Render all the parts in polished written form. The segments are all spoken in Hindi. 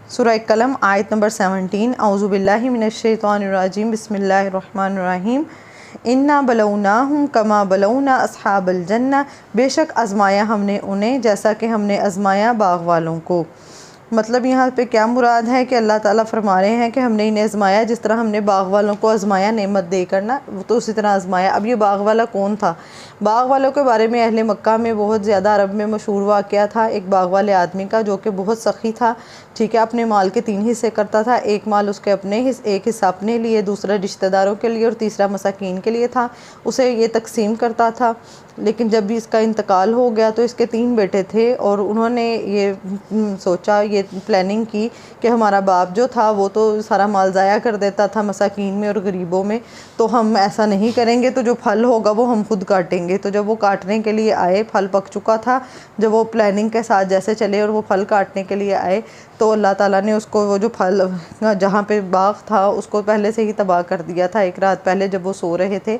सूरह कलम आयत नंबर 17। औज़ु बिल्लाहि मिनश शैतानिर रजीम बिस्मिल्लाहिर रहमानिर रहीम। इन्ना बलौनाहुम कमा बलौना अस्हाबल जन्ना, बेशक आज़माया हमने उन्हें जैसा कि हमने आज़माया बाग़ वालों को। मतलब यहाँ पे क्या मुराद है कि अल्लाह ताला फरमा रहे हैं कि हमने इन्हें आज़माया जिस तरह हमने बाग़ वालों को आज़माया नेमत देकर ना, तो उसी तरह आज़माया। अब ये बाग़ वाला कौन था? बाग़ वालों के बारे में अहले मक्का में बहुत ज़्यादा अरब में मशहूर वाक़या था एक बाग़ वाले आदमी का, जो कि बहुत सखी था। ठीक है, अपने माल के 3 हिस्से करता था। एक माल उसके अपने एक हिस्सा अपने लिए, दूसरा रिश्तेदारों के लिए और तीसरा मसाकीन के लिए था। उसे ये तकसीम करता था। लेकिन जब भी इसका इंतकाल हो गया तो इसके 3 बेटे थे और उन्होंने ये सोचा, ये प्लानिंग की कि हमारा बाप जो था वो तो सारा माल ज़ाया कर देता था मसाकीन में और गरीबों में, तो हम ऐसा नहीं करेंगे, तो जो फल होगा वो हम खुद काटेंगे। तो जब वो काटने के लिए आए, फल पक चुका था, जब वो प्लानिंग के साथ जैसे चले और वो फल काटने के लिए आए तो अल्लाह ताला ने उसको वो जो फल जहाँ पे बाग़ था उसको पहले से ही तबाह कर दिया था एक रात पहले जब वो सो रहे थे।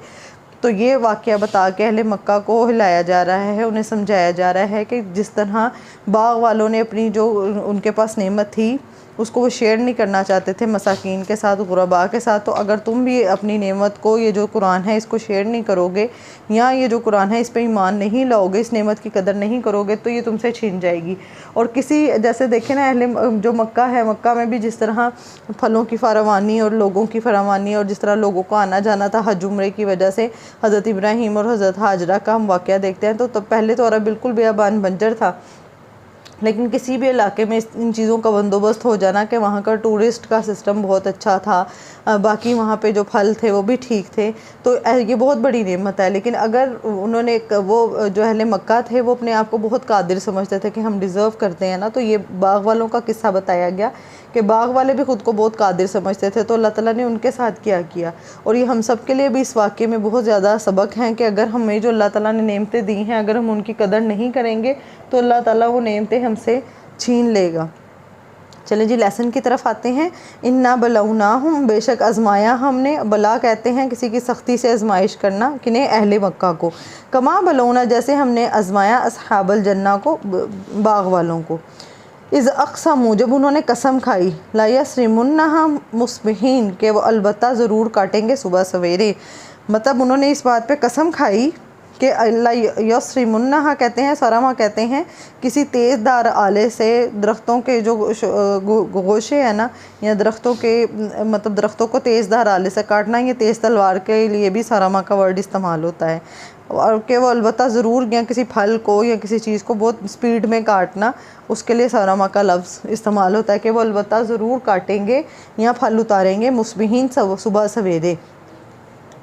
तो ये वाक़या बता के अहले मक्का को हिलाया जा रहा है, उन्हें समझाया जा रहा है कि जिस तरह बाग़ वालों ने अपनी जो उनके पास नेमत थी उसको वो शेयर नहीं करना चाहते थे मसाकीन के साथ, गुरबा के साथ, तो अगर तुम भी अपनी नेमत को, ये जो कुरान है इसको शेयर नहीं करोगे या ये जो कुरान है इस पर ईमान नहीं लाओगे, इस नेमत की कदर नहीं करोगे, तो ये तुमसे छीन जाएगी। और किसी जैसे देखें ना, अहले जो मक्का है, मक्का में भी जिस तरह फलों की फरावानी और लोगों की फरावानी और जिस तरह लोगों को आना जाना था हज उम्रे की वजह से, हज़रत इब्राहीम और हज़रत हाजरा का हम वाक़या देखते हैं, तो तब पहले तो अरब बिल्कुल बेआबान बंजर था। लेकिन किसी भी इलाके में इन चीज़ों का बंदोबस्त हो जाना कि वहाँ का टूरिस्ट का सिस्टम बहुत अच्छा था, बाकी वहाँ पे जो फल थे वो भी ठीक थे, तो ये बहुत बड़ी नेमत है। लेकिन अगर उन्होंने वो जो अहले मक्का थे वो अपने आप को बहुत कादिर समझते थे कि हम डिज़र्व करते हैं ना, तो ये बाग़ वालों का किस्सा बताया गया कि बाग़ वाले भी ख़ुद को बहुत कादिर समझते थे, तो अल्लाह ताला ने उनके साथ क्या किया। और ये हम सब के लिए भी इस वाक़े में बहुत ज़्यादा सबक हैं कि अगर हमें जो अल्लाह ताला ने नेमतें दी हैं, अगर हम उनकी कदर नहीं करेंगे तो अल्लाह ताला वो नेमतें हमसे छीन लेगा। चले जी लेसन की तरफ आते हैं। इन्ना बलौनाहुम, बेशक आज़माया हमने। बला कहते हैं किसी की सख्ती से आजमाइश करना, किन्हें? अहले मक्का को। कमा बलौना, जैसे हमने आज़माया अस्हाबल जन्ना को, बाग़ वालों को। इज़ अक़समू, जब उन्होंने कसम खाई, ला यसरिमुन्नहा मुस्बिहीन, के वो अलबत्ता ज़रूर काटेंगे सुबह सवेरे। मतलब उन्होंने इस बात पे कसम खाई कि यसरिमुन्नहा कहते हैं, सरमा कहते हैं किसी तेज़दार आले से दरख्तों के जो गोशे हैं ना, या दरख्तों के मतलब दरख्तों को तेज़दार आले से काटना, ये तेज़ तलवार के लिए भी सरमा का वर्ड इस्तेमाल होता है। और कि वो अलबत्ता ज़रूर, या किसी फल को या किसी चीज़ को बहुत स्पीड में काटना, उसके लिए सरमा का लफ्ज़ इस्तेमाल होता है कि वो अलबत्ता ज़रूर काटेंगे या फल उतारेंगे मुस्बिहीन, सुबह सवेरे।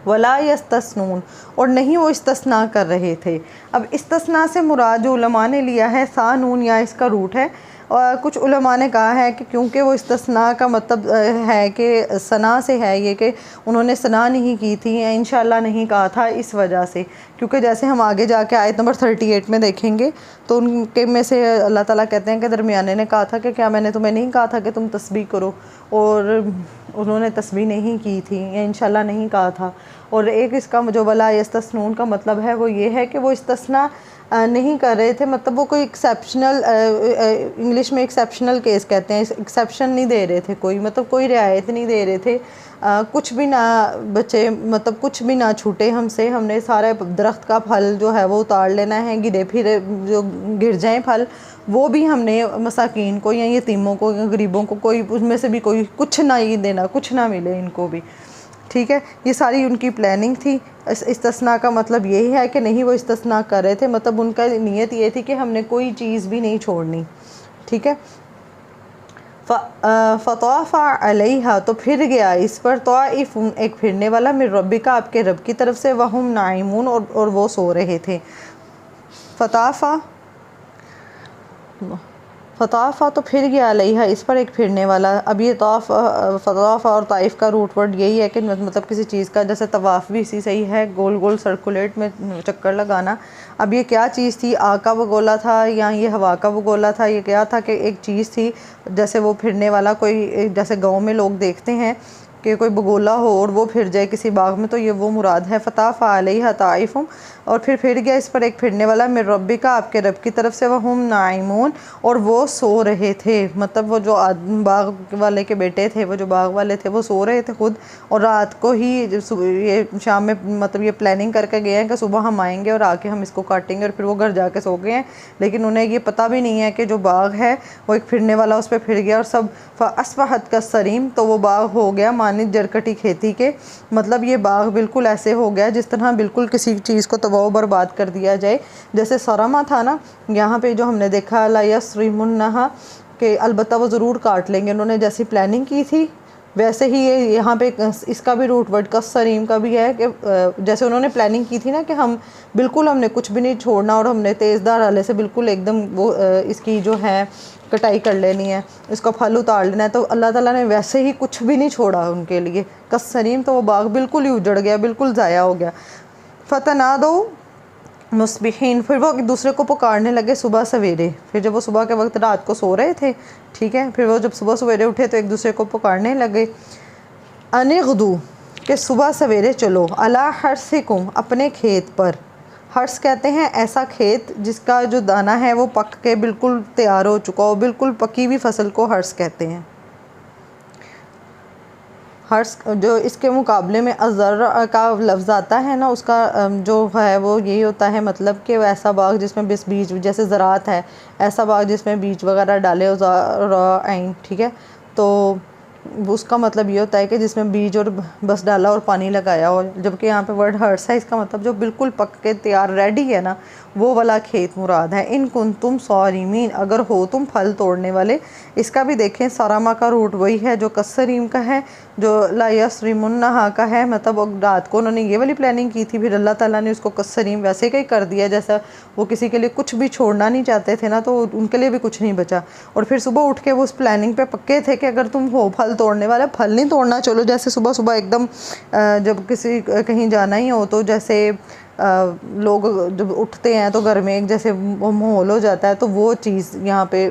वला यस्तस्नून, और नहीं वो इस्तस्ना कर रहे थे। अब इस्तस्ना से मुराद जो उलमा ने लिया है सानून या इसका रूट है, और कुछ उलमा ने कहा है कि क्योंकि वो इस्तस्ना का मतलब है कि सना से है, ये कि उन्होंने सना नहीं की थी या इंशाअल्लाह नहीं कहा था, इस वजह से। क्योंकि जैसे हम आगे जाके आयत नंबर 38 में देखेंगे तो उनके में से अल्लाह ताला कहते हैं कि दरमियाने ने कहा था कि क्या मैंने तुम्हें नहीं कहा था कि तुम तस्बीह करो, और उन्होंने तस्बीह नहीं की थी या इंशाअल्लाह नहीं कहा था। और एक इसका जो वला यस्तस्नून का मतलब है वो ये है कि वो इस्तस्ना नहीं कर रहे थे, मतलब वो कोई एक्सेप्शनल, इंग्लिश में एक्सेप्शनल केस कहते हैं, एक्सेप्शन नहीं दे रहे थे कोई, मतलब कोई रियायत नहीं दे रहे थे, कुछ भी ना बचे, मतलब कुछ भी ना छूटे हमसे, हमने सारा दरख्त का फल जो है वो उतार लेना है, गिरे फिर जो गिर जाएं फल वो भी हमने मसाकीन को या यतीमों को या गरीबों को, कोई उसमें से भी कोई कुछ ना ही देना, कुछ ना मिले इनको भी। ठीक है, ये सारी उनकी प्लानिंग थी। इस्तस्ना का मतलब यही है कि नहीं वो इस्तस्ना कर रहे थे, मतलब उनका नीयत ये थी कि हमने कोई चीज़ भी नहीं छोड़नी। ठीक है, फ़तवाफ़ा अलैहा, तो फिर गया इस पर, तवाइफ, एक फिरने वाला, मिर रब्बिका, आपके रब की तरफ से, वहुम नाइमून, और वो सो रहे थे। फ़ताफ़ा तो फिर गया अलैहा, इस पर, एक फिरने वाला। अब ये फ़ताफ़ा और ताइफ़ का रूट वर्ड यही है कि मतलब किसी चीज़ का, जैसे तवाफ़ भी इसी सही है, गोल गोल सर्कुलेट में चक्कर लगाना। अब ये क्या चीज़ थी? आग का बगोला था या ये हवा का बगोला था? ये क्या था कि एक चीज़ थी, जैसे वो फिरने वाला कोई, जैसे गाँव में लोग देखते हैं कि कोई बगोला हो और वो फिर जाए किसी बाग में, तो ये वो मुराद है। फ़ताफ़ अलैहा ताइफ़ुम, और फिर गया इस पर एक फिरने वाला, मिर रब्बिका, आपके रब की तरफ से, वहुम नाइमून, और वो सो रहे थे। मतलब वो जो बाग वाले के बेटे थे, वो जो बाग वाले थे, वो सो रहे थे खुद, और रात को ही ये शाम में मतलब ये प्लानिंग करके गए हैं कि सुबह हम आएंगे और आके हम इसको काटेंगे, और फिर वो घर जाके सो गए हैं। लेकिन उन्हें ये पता भी नहीं है कि जो बाग है वो एक फिरने वाला उस पर फिर गया, और सब फ़अस्बहत कस्सरीम, तो वो बाग हो गया मानित जरकटी खेती के। मतलब ये बाग बिल्कुल ऐसे हो गया जिस तरह बिल्कुल किसी चीज़ को तबाह बर्बाद कर दिया जाए। जैसे सरमा था ना, यहाँ पे जो हमने देखा ला यसरिमुन्नहा, कि अलबत्ता वो ज़रूर काट लेंगे, उन्होंने जैसी प्लानिंग की थी वैसे ही ये यहाँ पे इसका भी रूट वर्ड कस्सरीम का भी है कि जैसे उन्होंने प्लानिंग की थी ना कि हम बिल्कुल हमने कुछ भी नहीं छोड़ना, और हमने तेज़दार आले से बिल्कुल एकदम वो इसकी जो है कटाई कर लेनी है, इसका फल उतार लेना है, तो अल्लाह ताला ने वैसे ही कुछ भी नहीं छोड़ा उनके लिए। कस्सरीम, तो वो बाग बिल्कुल ही उजड़ गया, बिल्कुल ज़ाया हो गया। फ़तनादो मुस्बिहीन, फिर वो एक दूसरे को पुकारने लगे सुबह सवेरे। फिर जब वो सुबह के वक्त रात को सो रहे थे, ठीक है, फिर वो जब सुबह सवेरे उठे तो एक दूसरे को पुकारने लगे, अनिगदू, कि सुबह सवेरे चलो, अला हर्सिकुम, अपने खेत पर। हर्स कहते हैं ऐसा खेत जिसका जो दाना है वो पक के बिल्कुल तैयार हो चुका हो, बिल्कुल पकी हुई फसल को हर्स कहते हैं। हर्स जो इसके मुकाबले में अज़र का लफ्ज़ आता है ना, उसका जो है वो यही होता है, मतलब कि ऐसा बाग जिसमें बस बीज, जैसे ज़रात है, ऐसा बाग जिसमें बीज वगैरह डाले हो, आइन, ठीक है, तो उसका मतलब ये होता है कि जिसमें बीज और बस डाला और पानी लगाया हो। जबकि यहाँ पे वर्ड हर्स है, इसका मतलब जो बिल्कुल पक के तैयार रेडी है ना, वो वाला खेत मुराद है। इन कुंतुम सारिमीन, अगर हो तुम फल तोड़ने वाले। इसका भी देखें, सारामा का रूट वही है जो कस्सरीम का है, जो ला यसरिमुन्नहा का है। मतलब रात को उन्होंने ये वाली प्लानिंग की थी, फिर अल्लाह ताला ने उसको कस्सरीम वैसे का ही कर दिया, जैसा वो किसी के लिए कुछ भी छोड़ना नहीं चाहते थे ना, तो उनके लिए भी कुछ नहीं बचा। और फिर सुबह उठ के वो उस प्लानिंग पे पक्के थे कि अगर तुम हो फल तोड़ने वाले, फल नहीं तोड़ना, चलो जैसे सुबह सुबह एकदम जब किसी कहीं जाना ही हो, तो जैसे लोग जब उठते हैं तो घर में एक जैसे माहौल हो जाता है, तो वो चीज़ यहाँ पे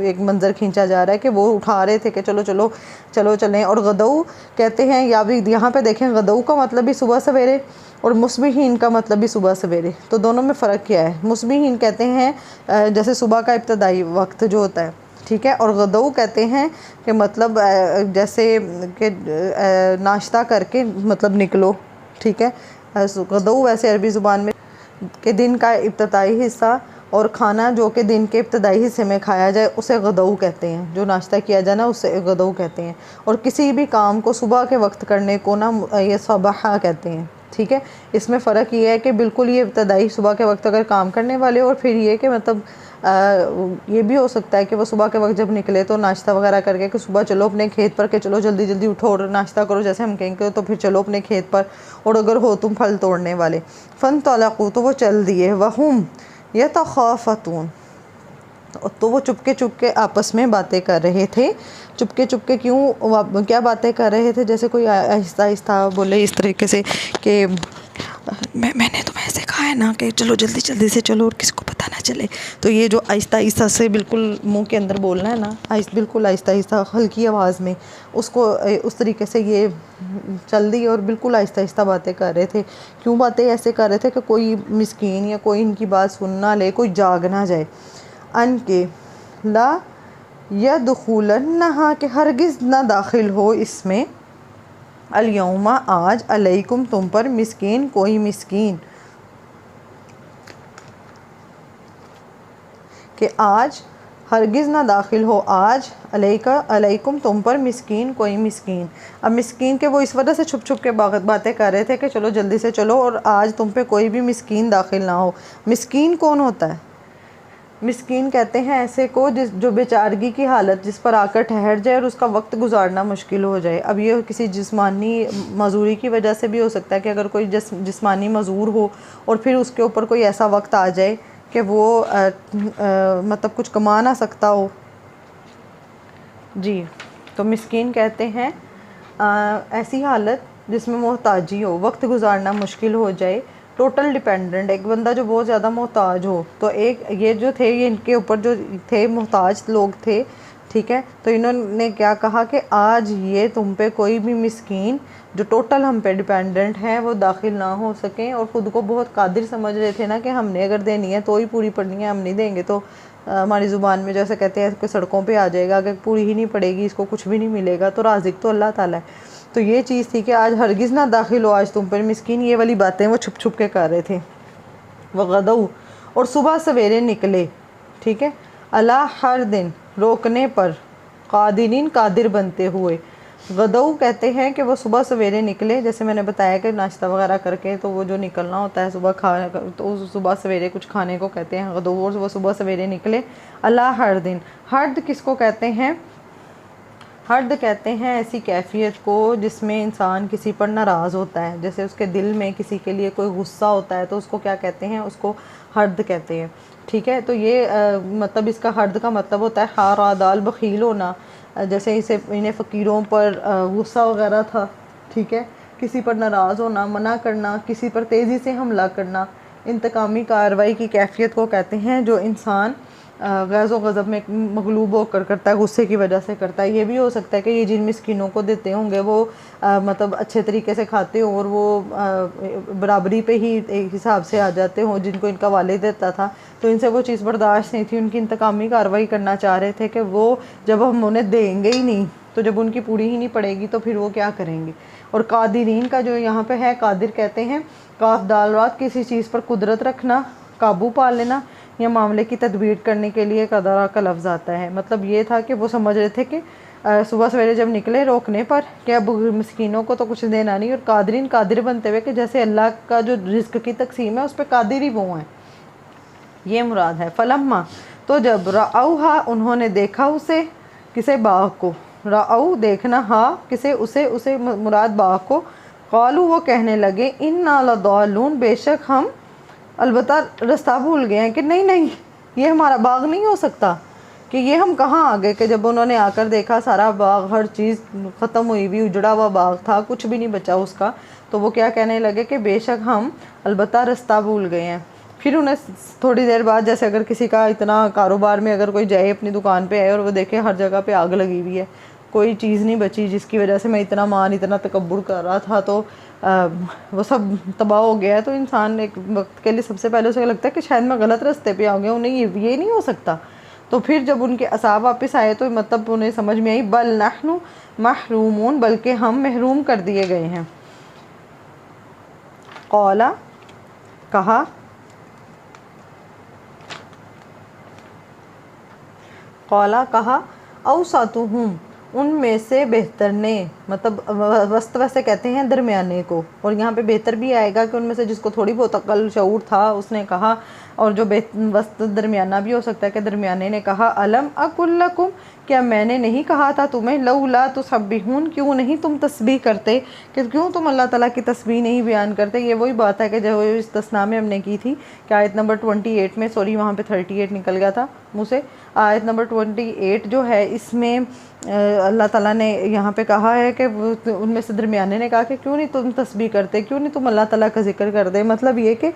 एक मंज़र खींचा जा रहा है कि वो उठा रहे थे कि चलो चलो चलो चलें। और गदऊ कहते हैं, या भी यहाँ पे देखें, गदऊ का मतलब भी सुबह सवेरे, और मुस्बिहीन का मतलब भी सुबह सवेरे। तो दोनों में फ़र्क क्या है? मुस्बिहीन कहते हैं जैसे सुबह का इब्तदाई वक्त जो होता है, ठीक है, और गदऊ कहते हैं कि मतलब जैसे कि नाश्ता करके मतलब निकलो, ठीक है। गदऊ वैसे अरबी ज़ुबान में के दिन का इब्तदाई हिस्सा, और खाना जो कि दिन के इब्तदाई हिस्से में खाया जाए उसे गदऊ कहते हैं। जो नाश्ता किया जाए ना उसे गदऊ कहते हैं। और किसी भी काम को सुबह के वक्त करने को ना ये सबाहा कहते हैं, ठीक है। इसमें फ़र्क ये है कि बिल्कुल ये इब्तदाई सुबह के वक्त अगर काम करने वाले, और फिर ये कि मतलब ये भी हो सकता है कि वो सुबह के वक्त जब निकले तो नाश्ता वगैरह करके कि सुबह चलो अपने खेत पर, के चलो जल्दी जल्दी उठो और नाश्ता करो जैसे हम कहेंगे, तो फिर चलो अपने खेत पर। और अगर हो तुम फल तोड़ने वाले, फ़न तलक़ू, तो वो चल दिए, वहुम यतख़ाफ़तून, तो वो चुपके चुपके आपस में बातें कर रहे थे। चुपके चुपके क्यों, क्या बातें कर रहे थे? जैसे कोई आहिस्ता आहिस्ता बोले इस तरीके से कि मैंने तुम्हें ऐसे कहा है ना कि चलो जल्दी जल्दी से चलो और किसी को पता ना चले। तो ये जो आहिस्ता आहिस्ता से बिल्कुल मुंह के अंदर बोलना है ना, बिल्कुल आहिस्ता आहिस्ता हल्की आवाज़ में, उसको उस तरीके से ये चल दी और बिल्कुल आहिस्ता आहिस्ता बातें कर रहे थे। क्यों बातें ऐसे कर रहे थे कि कोई मिस्कीन या कोई इनकी बात सुन ना ले, कोई जाग ना जाए। अन के ला यदखुलन्नहा, के हरगिज़ ना दाखिल हो इसमें, अल-यौमा, आज, अलैकुम, तुम पर, मिस्कीन, कोई मिस्कीन, कि आज हरगिज़ ना दाखिल हो, आज, अलैका, अलैकुम, तुम पर, मिस्कीन, कोई मिस्कीन। अब मिस्कीन के वो इस वजह से छुप छुप के बातें कर रहे थे कि चलो जल्दी से चलो और आज तुम पे कोई भी मिस्कीन दाखिल ना हो। मिस्कीन कौन होता है? मिस्कीन कहते हैं ऐसे को जो बेचारगी की हालत, जिस पर आकर ठहर जाए और उसका वक्त गुजारना मुश्किल हो जाए। अब ये किसी जिस्मानी मजूरी की वजह से भी हो सकता है कि अगर कोई जिस्मानी मजूर हो और फिर उसके ऊपर कोई ऐसा वक्त आ जाए कि वो मतलब कुछ कमा ना सकता हो, जी, तो मिस्कीन कहते हैं ऐसी हालत जिसमें मोहताजी हो, वक्त गुजारना मुश्किल हो जाए। टोटल डिपेंडेंट, एक बंदा जो बहुत ज़्यादा मोहताज हो। तो एक ये जो थे, ये इनके ऊपर जो थे मोहताज लोग थे, ठीक है। तो इन्होंने क्या कहा कि आज ये तुम पे कोई भी मिस्कीन जो टोटल हम पे डिपेंडेंट हैं वो दाखिल ना हो सकें, और ख़ुद को बहुत कादिर समझ रहे थे ना कि हमने अगर देनी है तो ही पूरी पड़नी है, हम नहीं देंगे तो हमारी ज़ुबान में जैसे कहते हैं कि सड़कों पे आ जाएगा, अगर पूरी ही नहीं पड़ेगी इसको कुछ भी नहीं मिलेगा। तो राज़िक तो अल्लाह ताला है। तो ये चीज़ थी कि आज हरगिज़ ना दाखिल हो आज तुम पर मिस्कीन, ये वाली बातें वो छुप छुप के कर रहे थे। वग़दऊ, और सुबह सवेरे निकले, ठीक है, अला हर दिन रोकने पर, कादिरीन कादिर बनते हुए। गदऊ कहते हैं कि वो सुबह सवेरे निकले, जैसे मैंने बताया कि नाश्ता वगैरह करके तो वो जो निकलना होता है सुबह खाने, तो सुबह सवेरे कुछ खाने को कहते हैं गदऊ, और वो सुबह सवेरे निकले। अला हर दिन, हर्द किसको कहते हैं? हर्द कहते हैं ऐसी कैफियत को जिसमें इंसान किसी पर नाराज़ होता है, जैसे उसके दिल में किसी के लिए कोई गुस्सा होता है तो उसको क्या कहते हैं? उसको हर्द कहते हैं, ठीक है। तो ये मतलब इसका हर्द का मतलब होता है हारा दाल बखील होना, जैसे इसे इन्हें फ़कीरों पर गुस्सा वगैरह था, ठीक है, किसी पर नाराज़ होना, मना करना, किसी पर तेज़ी से हमला करना, इंतकामी कार्रवाई की कैफियत को कहते हैं जो इंसान गैज़ व गज़ब में मगलूब होकर करता है, गुस्से की वजह से करता है। ये भी हो सकता है कि ये जिन मिस्किनों को देते होंगे वो मतलब अच्छे तरीके से खाते हों और वो बराबरी पे ही एक हिसाब से आ जाते हों, जिनको इनका वालिद देता था तो इनसे वो चीज़ बर्दाश्त नहीं थी, उनकी इंतकामी कार्रवाई करना चाह रहे थे कि वो जब हम उन्हें देंगे ही नहीं तो जब उनकी पूरी ही नहीं पड़ेगी तो फिर वो क्या करेंगे। और कादिरीन का जो यहाँ पे है, कादिर कहते हैं काफ दाल रात, किसी चीज़ पर कुदरत रखना, काबू पा लेना या मामले की तदबीर करने के लिए कदरा का लफ्ज़ आता है। मतलब ये था कि वो समझ रहे थे कि सुबह सवेरे जब निकले रोकने पर कि अब मिस्कीनों को तो कुछ देना नहीं, और कादिरीन कादिर बनते हुए कि जैसे अल्लाह का जो रिज़्क़ की तकसीम है उस पर कादिर ही वो हैं, ये मुराद है। फलम्मा, तो जब राऊहा, उन्होंने देखा उसे, किसे? बाग को। राऊ देखना, हाँ किसे? उसे मुराद बाग को। क़ालू, वो कहने लगे, इन्ना लदालून, बेशक हम अलबत्ता रास्ता भूल गए हैं, कि नहीं ये हमारा बाग नहीं हो सकता, कि ये हम कहाँ आ गए। कि जब उन्होंने आकर देखा सारा बाग, हर चीज़ ख़त्म हुई हुई, उजड़ा हुआ बाग था, कुछ भी नहीं बचा उसका, तो वो क्या कहने लगे कि बेशक हम अलबत्ता रास्ता भूल गए हैं। फिर उन्हें थोड़ी देर बाद, जैसे अगर किसी का इतना कारोबार में अगर कोई जाए अपनी दुकान पे आए और वो देखे हर जगह पे आग लगी हुई है, कोई चीज़ नहीं बची जिसकी वजह से मैं इतना मान इतना तकब्बुर कर रहा था, तो वो सब तबाह हो गया है, तो इंसान एक वक्त के लिए सबसे पहले उसे लगता है कि शायद मैं गलत रास्ते पे आ गया, उन्हें ये नहीं हो सकता। तो फिर जब उनके असाब वापस आए तो मतलब उन्हें समझ में आई, बल नहनु महरूमून, बल्कि हम महरूम कर दिए गए हैं। कौला, कहा, कौला कहा, औसतुहुम, उनमें से बेहतर ने, मतलब वस्त वैसे कहते हैं दरमियाने को, और यहाँ पे बेहतर भी आएगा कि उनमें से जिसको थोड़ी बहुत अक्ल शऊर था उसने कहा, और जो वस्त दरमियाना भी हो सकता है कि दरमियाने ने कहा, अलम अकुल लकुम, क्या मैंने नहीं कहा था तुम्हें, लौला तुसब्बिहून, क्यों नहीं तुम तस्बीह करते, कि क्यों तुम अल्लाह ताला की तस्बीह नहीं बयान करते। ये वही बात है कि जो इस तस्ना में हमने की थी कि आयत नंबर 28 में, सॉरी वहाँ पे 38 निकल गया था मुँह से, आयत नंबर 28 जो है इसमें अल्लाह ताला ने यहाँ पे कहा है कि उनमें से दरमियाने ने कहा कि क्यों नहीं तुम तस्बीह करते, क्यों नहीं तुम अल्लाह ताला का जिक्र करते। मतलब ये कि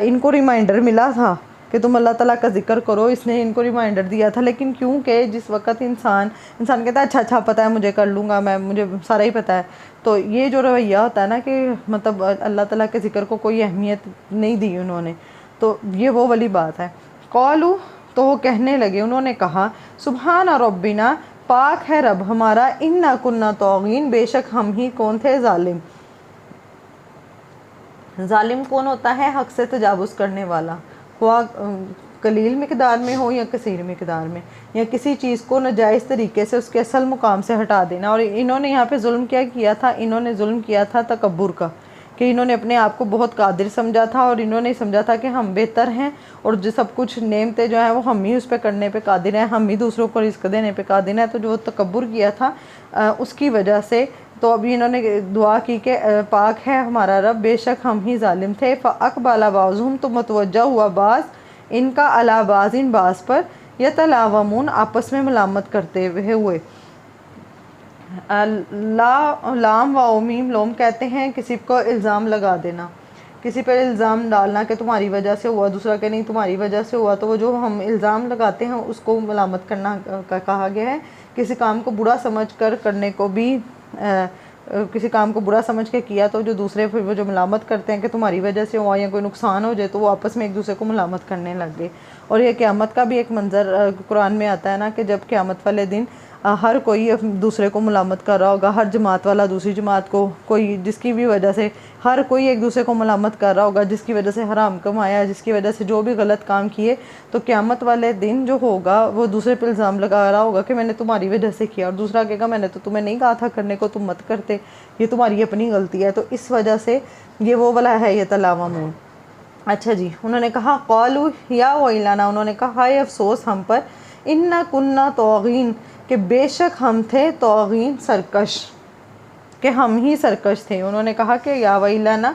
इनको रिमाइंडर मिला था कि तुम अल्लाह ताला का जिक्र करो, इसने इनको रिमाइंडर दिया था, लेकिन क्योंकि जिस वक़्त इंसान कहता है अच्छा पता है मुझे, कर लूँगा मैं, मुझे सारा ही पता है, तो ये जो रवैया होता है ना कि मतलब अल्लाह ताला के ज़िक्र को कोई अहमियत नहीं दी उन्होंने, तो ये वो वाली बात है। क़ालू, तो वो कहने लगे, उन्होंने कहा, सुबहान रब्बिना, पाक है रब हमारा, इन्ना कुन्ना तौगीन, बेशक हम ही कौन थे? जालिम। जालिम कौन होता है? हक़ से तजावुज़ करने वाला, हुआ कलील मिकदार में हो या कसीर मिकदार में, या किसी चीज़ को नाजायज़ तरीके से उसके असल मुकाम से हटा देना। और इन्होंने यहाँ पे जुल्म क्या किया था? इन्होंने जुल्म किया था तकब्बुर का, कि इन्होंने अपने आप को बहुत कादिर समझा था और इन्होंने समझा था कि हम बेहतर हैं और जो सब कुछ नेमतें जो हैं वो हम ही उस पर करने पे कादिर हैं, हम ही दूसरों को रिस्क देने पे कादिर हैं। तो जो तकब्बुर किया था उसकी वजह से तो अभी इन्होंने दुआ की कि पाक है हमारा रब, बेशक हम ही जालिम थे। फ़अक़बला बाज़ुहुम, तो मतवज्जा हुआ बाज़ इनका अला बाज़िन बाज़ पर, यतलावमून, आपस में मलामत करते हुए। लाम व मीम लोम कहते हैं किसी को इल्ज़ाम लगा देना, किसी पर इल्ज़ाम डालना कि तुम्हारी वजह से हुआ, दूसरा कि नहीं तुम्हारी वजह से हुआ, तो वो जो हम इल्ज़ाम लगाते हैं उसको मलामत करना कहा गया है। किसी काम को बुरा समझ कर करने को भी किसी काम को बुरा समझ के किया तो जो दूसरे फिर वो जो मलामत करते हैं कि तुम्हारी वजह से हुआ या कोई नुकसान हो जाए, तो वो आपस में एक दूसरे को मलामत करने लग गए। और ये क़यामत का भी एक मंज़र कुरान में आता है ना, कि जब क़यामत वाले दिन हर कोई दूसरे को मलामत कर रहा होगा, हर जमात वाला दूसरी जमात को, कोई जिसकी भी वजह से हर कोई एक दूसरे को मलामत कर रहा होगा, जिसकी वजह से हराम कमाया, जिसकी वजह से जो भी गलत काम किए, तो क़यामत वाले दिन जो होगा वो दूसरे पर इल्ज़ाम लगा रहा होगा कि मैंने तुम्हारी वजह से किया, और दूसरा कहेगा मैंने तो तुम्हें नहीं कहा था करने को, तुम मत करते, ये तुम्हारी अपनी गलती है। तो इस वजह से ये वो वाला है ये तलावामून। अच्छा जी, उन्होंने कहा क़ालू या वैलाना, उन्होंने कहा हाय अफसोस हम पर, इन्ना कुन्ना तौगीन, कि बेशक हम थे तौगीन सरकश, कि हम ही सरकश थे। उन्होंने कहा कि या वैलाना,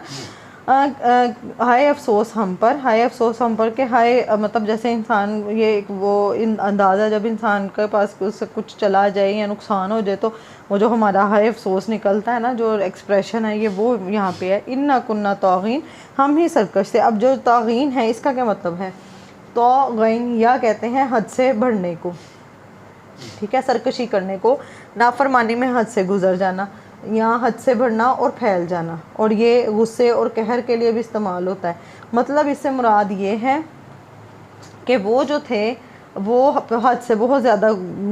हाय अफसोस हम पर, हाय अफसोस हम पर, कि हाय मतलब जैसे इंसान ये वो अंदाज़ा जब इंसान के पास कुछ चला जाए या नुकसान हो जाए तो वो जो हमारा हाय अफसोस निकलता है ना, जो एक्सप्रेशन है ये वो यहाँ पे है, इन्ना कुन्ना तौगीन, हम ही सरकश थे। अब जो तौगीन है इसका क्या मतलब है? तौगीन या कहते हैं हद से बढ़ने को, ठीक है, सरकशी करने को, नाफरमानी में हद से गुजर जाना, यहाँ हद से बढ़ना और फैल जाना, और ये गुस्से और कहर के लिए भी इस्तेमाल होता है। मतलब इससे मुराद ये है कि वो जो थे वो हद से बहुत ज़्यादा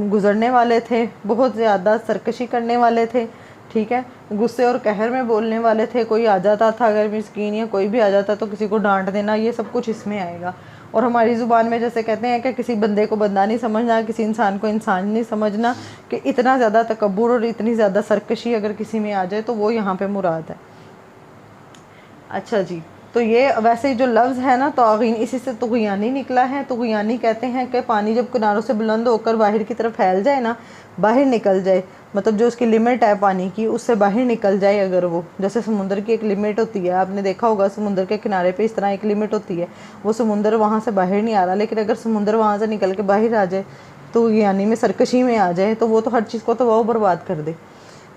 गुजरने वाले थे, बहुत ज़्यादा सरकशी करने वाले थे, ठीक है, गुस्से और कहर में बोलने वाले थे। कोई आ जाता था, अगर मिस्कीन या कोई भी आ जाता तो किसी को डांट देना, ये सब कुछ इसमें आएगा। और हमारी ज़ुबान में जैसे कहते हैं कि किसी बंदे को बंदा नहीं समझना, किसी इंसान को इंसान नहीं समझना, कि इतना ज़्यादा तकब्बुर और इतनी ज़्यादा सरकशी अगर किसी में आ जाए तो वो यहाँ पे मुराद है। अच्छा जी, तो ये वैसे जो लफ्ज़ है ना तौगीन, इसी से तुग़यानी निकला है। तुग़यानी कहते हैं कि पानी जब किनारों से बुलंद होकर बाहर की तरफ फैल जाए ना, बाहर निकल जाए, मतलब जो उसकी लिमिट है पानी की उससे बाहर निकल जाए, अगर वो जैसे समुंदर की एक लिमिट होती है, आपने देखा होगा समुंदर के किनारे पे इस तरह एक लिमिट होती है, वो समुंदर वहाँ से बाहर नहीं आ रहा, लेकिन अगर समुंदर वहाँ से निकल के बाहर आ जाए तो यानी में सरकशी में आ जाए तो वो तो हर चीज़ को तो वो बर्बाद कर दे।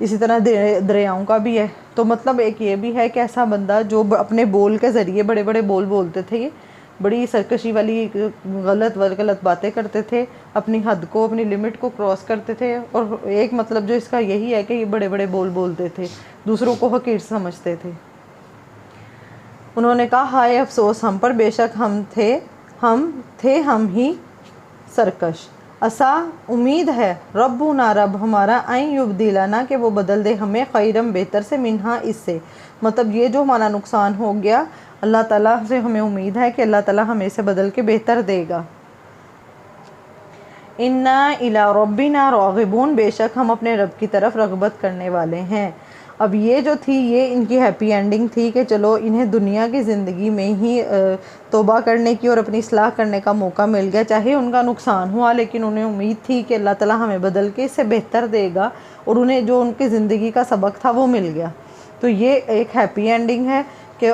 इसी तरह दरियाओं का भी है। तो मतलब एक ये भी है कि ऐसा बंदा जो अपने बोल के ज़रिए बड़े बड़े बोल बोलते थे, ये बड़ी सरकशी वाली गलत बातें करते थे, अपनी हद को अपनी लिमिट को क्रॉस करते थे। और एक मतलब जो इसका यही है कि ये बड़े बड़े बोल बोलते थे, दूसरों को हकीर समझते थे। उन्होंने कहा हाय अफसोस हम पर, बेशक हम ही सरकश। असा उम्मीद है, रब्बुना रब हमारा, आइन युब्दिलना कि वो बदल दे हमें, खैरम बेहतर से, मिन्हा इससे। मतलब ये जो हमारा नुकसान हो गया, अल्लाह ताला से हमें उम्मीद है कि अल्लाह ताला हमें इसे बदल के बेहतर देगा। इन्ना इला रब्बिना रागिबून, बेशक हम अपने रब की तरफ रगबत करने वाले हैं। अब ये जो थी ये इनकी हैप्पी एंडिंग थी कि चलो इन्हें दुनिया की ज़िंदगी में ही तौबा करने की और अपनी इस्लाह करने का मौका मिल गया, चाहे उनका नुकसान हुआ, लेकिन उन्हें उम्मीद थी कि अल्लाह ताला हमें बदल के इससे बेहतर देगा, और उन्हें जो उनकी ज़िंदगी का सबक था वो मिल गया। तो ये एक हैप्पी एंडिंग है कि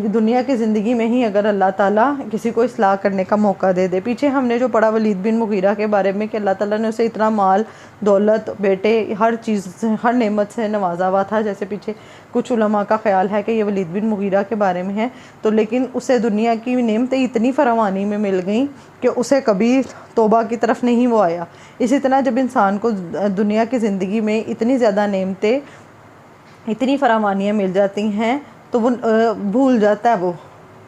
दुनिया की ज़िंदगी में ही अगर अल्लाह ताला किसी को इस्लाह करने का मौका दे दे। पीछे हमने जो पढ़ा वलीद बिन मुगीरा के बारे में कि अल्लाह ताला ने उसे इतना माल दौलत बेटे हर चीज़ से हर नेमत से नवाजा हुआ था, जैसे पीछे कुछ उलमा का ख्याल है कि ये वलीद बिन मुगीरा के बारे में है। तो लेकिन उसे दुनिया की नेमतें इतनी फरावानी में मिल गई कि उसे कभी तौबा की तरफ नहीं वो आया। इसी तरह जब इंसान को दुनिया की ज़िंदगी में इतनी ज़्यादा नेमतें इतनी फरावानियाँ मिल जाती हैं तो वो भूल जाता है, वो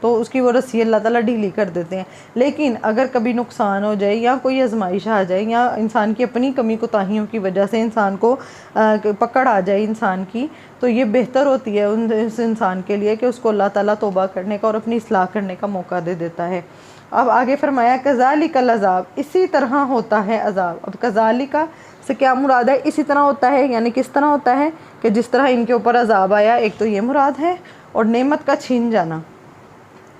तो उसकी वो रस्सी अल्लाह ताला ढीली कर देते हैं। लेकिन अगर कभी नुकसान हो जाए या कोई आजमाइश आ जाए या इंसान की अपनी कमी कोताहियों की वजह से इंसान को पकड़ आ जाए इंसान की, तो ये बेहतर होती है उस इंसान के लिए कि उसको अल्लाह ताला तौबा करने का और अपनी इस्लाह करने का मौका दे देता है। अब आगे फरमाया कज़ालिकल अज़ाब, इसी तरह होता है अज़ाब। अब कज़ालिका से क्या मुराद है? इसी तरह होता है, यानी किस तरह होता है कि जिस तरह इनके ऊपर अज़ाब आया, एक तो ये मुराद है, और नेमत का छीन जाना,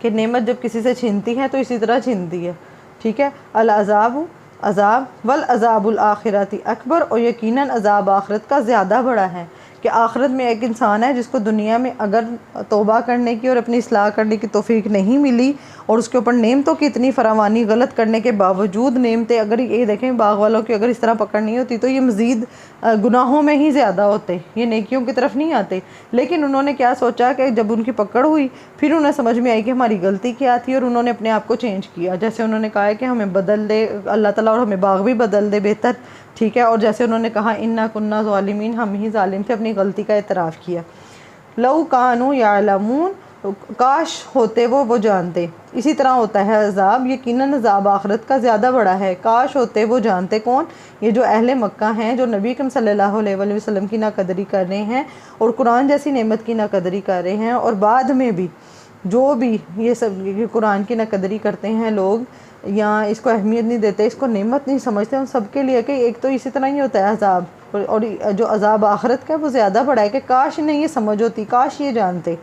कि नेमत जब किसी से छीनती है तो इसी तरह छीनती है, ठीक है। अल अज़ाब अज़ाब वल अज़ाबुल आखिरती अकबर, और यकीनन अज़ाब आखिरत का ज़्यादा बड़ा है। कि आखिरत में एक इंसान है जिसको दुनिया में अगर तौबा करने की और अपनी इस्लाह करने की तौफीक नहीं मिली और उसके ऊपर नेमतों की इतनी फरावानी गलत करने के बावजूद नेमतें, अगर ये देखें बाग वालों की अगर इस तरह पकड़ नहीं होती तो ये मज़ीद गुनाहों में ही ज़्यादा होते, ये नेकियों की तरफ नहीं आते। लेकिन उन्होंने क्या सोचा कि जब उनकी पकड़ हुई फिर उन्हें समझ में आई कि हमारी गलती क्या थी और उन्होंने अपने आप को चेंज किया। जैसे उन्होंने कहा है कि हमें बदल दे अल्लाह ताला और हमें बाग भी बदल दे बेहतर, ठीक है। और जैसे उन्होंने कहा इन्ना कुन्ना ज़ालिमीन, हम ही ज़ालिम थे, अपनी गलती का एतराफ़ किया। लौ कानू यालमून, काश होते वो जानते। इसी तरह होता है अज़ाब, यकीनन अज़ाब आखिरत का ज़्यादा बड़ा है। काश होते वो जानते, कौन? ये जो अहले मक्का हैं जो नबी अकरम सल्लल्लाहु अलैहि वसल्लम की नाकदरी कर रहे हैं और कुरान जैसी नेमत की नाकदरी कर रहे हैं, और बाद में भी जो भी ये सब कुरान की नाकदरी करते हैं लोग या इसको अहमियत नहीं देते, इसको नेमत नहीं समझते, उन सब के लिए कि एक तो इसी तरह ही होता है अज़ाब, और जो अज़ाब आखिरत का है वो ज़्यादा बड़ा है कि काश नहीं ये समझ होती, काश ये जानते।